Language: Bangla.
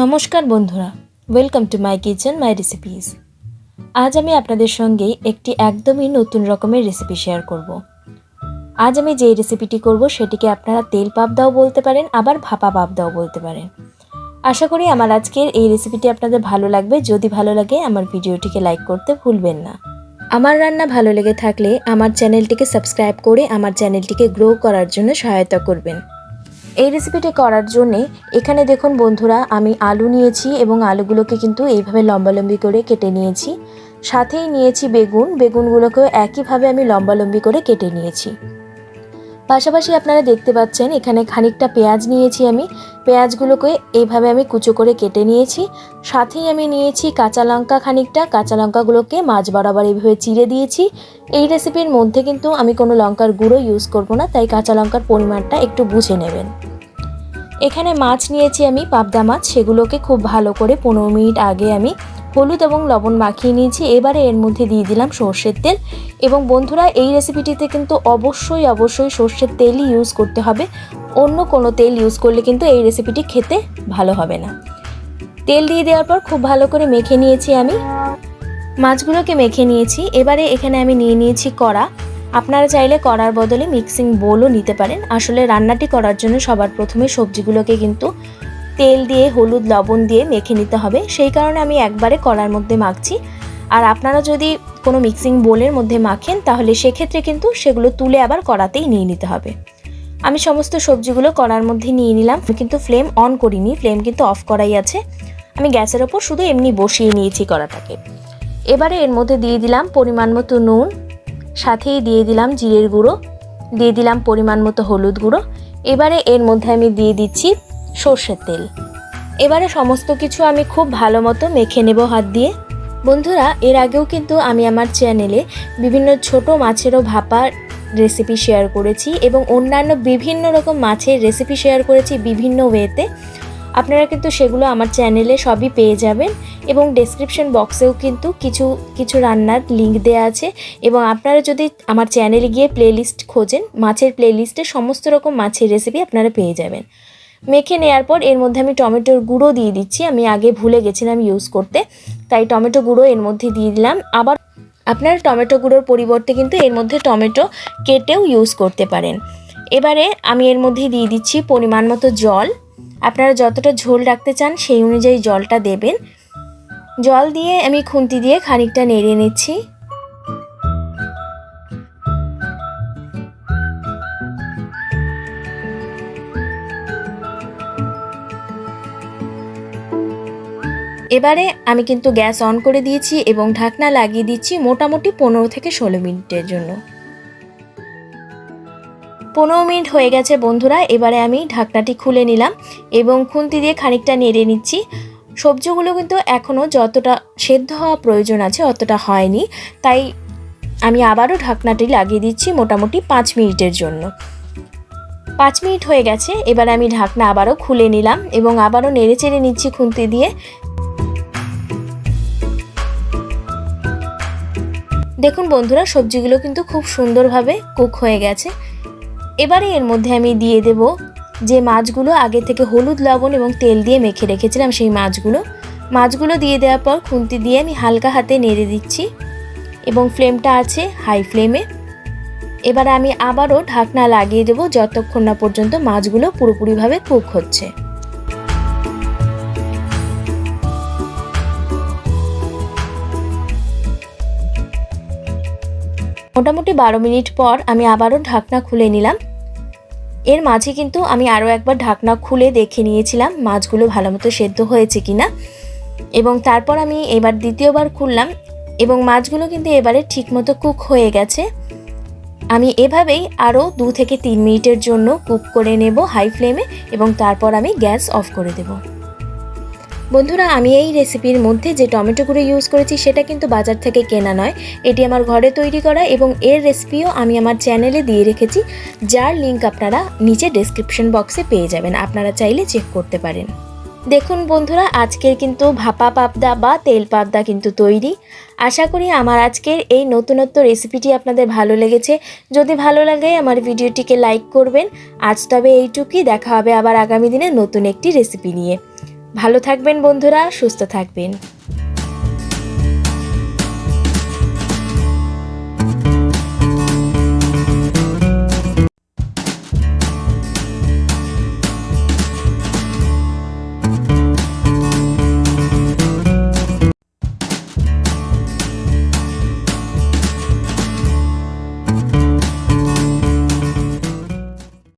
নমস্কার বন্ধুরা, welcome to my kitchen my recipes. আজ আমি আপনাদের সঙ্গে একটি একদমই নতুন রকমের রেসিপি শেয়ার করব। আজ আমি যে রেসিপিটি করব সেটিকে আপনারা তেল পাবদাও বলতে পারেন, আবার ভাপা পাবদাও বলতে পারেন। আশা করি আমার আজকের এই রেসিপিটি আপনাদের ভালো লাগবে। যদি ভালো লাগে আমার ভিডিওটিকে লাইক করতে ভুলবেন না। আমার রান্না ভালো লেগে থাকলে আমার চ্যানেলটিকে সাবস্ক্রাইব করে আমার চ্যানেলটিকে গ্রো করার জন্য সহায়তা করবেন। এই রেসিপিটি করার জন্যে এখানে দেখুন বন্ধুরা, আমি আলু নিয়েছি এবং আলুগুলোকে কিন্তু এইভাবে লম্বালম্বি করে কেটে নিয়েছি। সাথেই নিয়েছি বেগুনগুলোকেও একইভাবে আমি লম্বালম্বি করে কেটে নিয়েছি। পাশাপাশি আপনারা দেখতে পাচ্ছেন এখানে খানিকটা পেঁয়াজ নিয়েছি। আমি পেঁয়াজগুলোকে এইভাবে আমি কুচো করে কেটে নিয়েছি। সাথেই আমি নিয়েছি কাঁচা লঙ্কা খানিকটা, কাঁচা লঙ্কাগুলোকে মাঝ বরাবর এইভাবে চিড়ে দিয়েছি। এই রেসিপির মধ্যে কিন্তু আমি কোনো লঙ্কার গুঁড়ো ইউজ করব না, তাই কাঁচা লঙ্কার পরিমাণটা একটু বুঝে নেবেন। এখানে মাছ নিয়েছি আমি, পাবদা মাছ, সেগুলোকে খুব ভালো করে 15 মিনিট আগে আমি হলুদ এবং লবণ মাখিয়ে নিয়েছি। এবারে এর মধ্যে দিয়ে দিলাম সর্ষের তেল। এবং বন্ধুরা, এই রেসিপিটিতে কিন্তু অবশ্যই সর্ষের তেলই ইউজ করতে হবে। অন্য কোনো তেল ইউজ করলে কিন্তু এই রেসিপিটি খেতে ভালো হবে না। তেল দিয়ে দেওয়ার পর খুব ভালো করে মেখে নিয়েছি। আমি মাছগুলোকে মেখে নিয়েছি। এবারে এখানে আমি নিয়ে নিয়েছি কড়া। আপনারা চাইলে কড়ার বদলে মিক্সিং বোলও নিতে পারেন। আসলে রান্নাটি করার জন্য সবার প্রথমে সবজিগুলোকে কিন্তু তেল দিয়ে হলুদ লবণ দিয়ে মেখে নিতে হবে, সেই কারণে আমি একবারে কড়ার মধ্যে মাখছি। আর আপনারা যদি কোনো মিক্সিং বোলের মধ্যে মাখেন তাহলে সেক্ষেত্রে কিন্তু সেগুলো তুলে আবার কড়াতেই নিয়ে নিতে হবে। আমি সমস্ত সবজিগুলো কড়ার মধ্যে নিয়ে নিলাম, কিন্তু ফ্লেম অন করিনি, ফ্লেম কিন্তু অফ করাই আছে। আমি গ্যাসের ওপর শুধু এমনি বসিয়ে নিয়েছি কড়াটাকে। এবারে এর মধ্যে দিয়ে দিলাম পরিমাণ মতো নুন, সাথেই দিয়ে দিলাম জিরের গুঁড়ো, দিয়ে দিলাম পরিমাণ মতো হলুদ গুঁড়ো। এবারে এর মধ্যে আমি দিয়ে দিচ্ছি সর্ষের তেল। এবারে সমস্ত কিছু আমি খুব ভালো মতো মেখে নেব হাত দিয়ে। বন্ধুরা, এর আগেও কিন্তু আমি আমার চ্যানেলে বিভিন্ন ছোট মাছেরও ভাপা রেসিপি শেয়ার করেছি এবং অন্যান্য বিভিন্ন রকম মাছের রেসিপি শেয়ার করেছি বিভিন্ন ওয়েতে। আপনারা কিন্তু সেগুলো আমার চ্যানেলে সবই পেয়ে যাবেন এবং ডেসক্রিপশন বক্সেও কিন্তু কিছু রান্নার লিঙ্ক দেওয়া আছে। এবং আপনারা যদি আমার চ্যানেলে গিয়ে প্লেলিস্ট খোঁজেন, মাছের প্লেলিস্টে সমস্ত রকম মাছের রেসিপি আপনারা পেয়ে যাবেন। মেখে নেওয়ার পর এর মধ্যে আমি টমেটোর গুঁড়ো দিয়ে দিচ্ছি। আমি আগে ভুলে গেছিলাম ইউজ করতে, তাই টমেটো গুঁড়ো এর মধ্যে দিয়ে দিলাম। আবার আপনারা টমেটো গুঁড়োর পরিবর্তে কিন্তু এর মধ্যে টমেটো কেটেও ইউজ করতে পারেন। এবারে আমি এর মধ্যে দিয়ে দিচ্ছি পরিমাণ মতো জল। আপনারা যতটা ঝোল রাখতে চান সেই অনুযায়ী জলটা দেবেন। জল দিয়ে আমি খুন্তি দিয়ে খানিকটা নেড়ে নিচ্ছি। এবারে আমি কিন্তু গ্যাস অন করে দিয়েছি এবং ঢাকনা লাগিয়ে দিচ্ছি মোটামুটি 15 থেকে 16 মিনিটের জন্য। 15 মিনিট হয়ে গেছে বন্ধুরা। এবারে আমি ঢাকনাটি খুলে নিলাম এবং খুন্তি দিয়ে খানিকটা নেড়ে নিচ্ছি। সবজিগুলো কিন্তু এখনও যতটা সেদ্ধ হওয়া প্রয়োজন আছে অতটা হয়নি, তাই আমি আবারও ঢাকনাটি লাগিয়ে দিচ্ছি মোটামুটি 5 মিনিটের জন্য। 5 মিনিট হয়ে গেছে। এবার আমি ঢাকনা আবারও খুলে নিলাম এবং আবারও নেড়ে চেড়ে নিচ্ছি খুন্তি দিয়ে। দেখুন বন্ধুরা, সবজিগুলো কিন্তু খুব সুন্দরভাবে কুক হয়ে গেছে। এবারে এর মধ্যে আমি দিয়ে দেব যে মাছগুলো আগে থেকে হলুদ লবণ এবং তেল দিয়ে মেখে রেখেছিলাম, সেই মাছগুলো দিয়ে দেওয়ার পর খুন্তি দিয়ে আমি হালকা হাতে নেড়ে দিচ্ছি এবং ফ্লেমটা আছে হাই ফ্লেমে। এবারে আমি আবারও ঢাকনা লাগিয়ে দেব যতক্ষণ না পর্যন্ত মাছগুলো পুরোপুরিভাবে কুক হচ্ছে। মোটামুটি 12 মিনিট পর আমি আবারও ঢাকনা খুলে নিলাম। এর মাঝে কিন্তু আমি আরও একবার ঢাকনা খুলে দেখে নিয়েছিলাম মাছগুলো ভালো মতো সেদ্ধ হয়েছে কিনা, এবং তারপর আমি এবার দ্বিতীয়বার খুললাম এবং মাছগুলো কিন্তু এবারে ঠিকমতো কুক হয়ে গেছে। আমি এভাবেই আরও 2 থেকে 3 মিনিটের জন্য কুক করে নেব হাই ফ্লেমে এবং তারপর আমি গ্যাস অফ করে দেব। বন্ধুরা, আমি এই রেসিপির মধ্যে যে টমেটো গুঁড়ো ইউজ করেছি সেটা কিন্তু বাজার থেকে কেনা নয়, এটি আমার ঘরে তৈরি করা এবং এর রেসিপিও আমি আমার চ্যানেলে দিয়ে রেখেছি, যার লিঙ্ক আপনারা নিচে ডেসক্রিপশন বক্সে পেয়ে যাবেন। আপনারা চাইলে চেক করতে পারেন। দেখুন বন্ধুরা, আজকের কিন্তু ভাপা পাবদা বা তেল পাবদা কিন্তু তৈরি। আশা করি আমার আজকের এই নতুনত্ব রেসিপিটি আপনাদের ভালো লেগেছে। যদি ভালো লাগে আমার ভিডিওটিকে লাইক করবেন। আজ তবে এইটুকুই, দেখা হবে আবার আগামী দিনে নতুন একটি রেসিপি নিয়ে। ভালো থাকবেন বন্ধুরা, সুস্থ থাকবেন।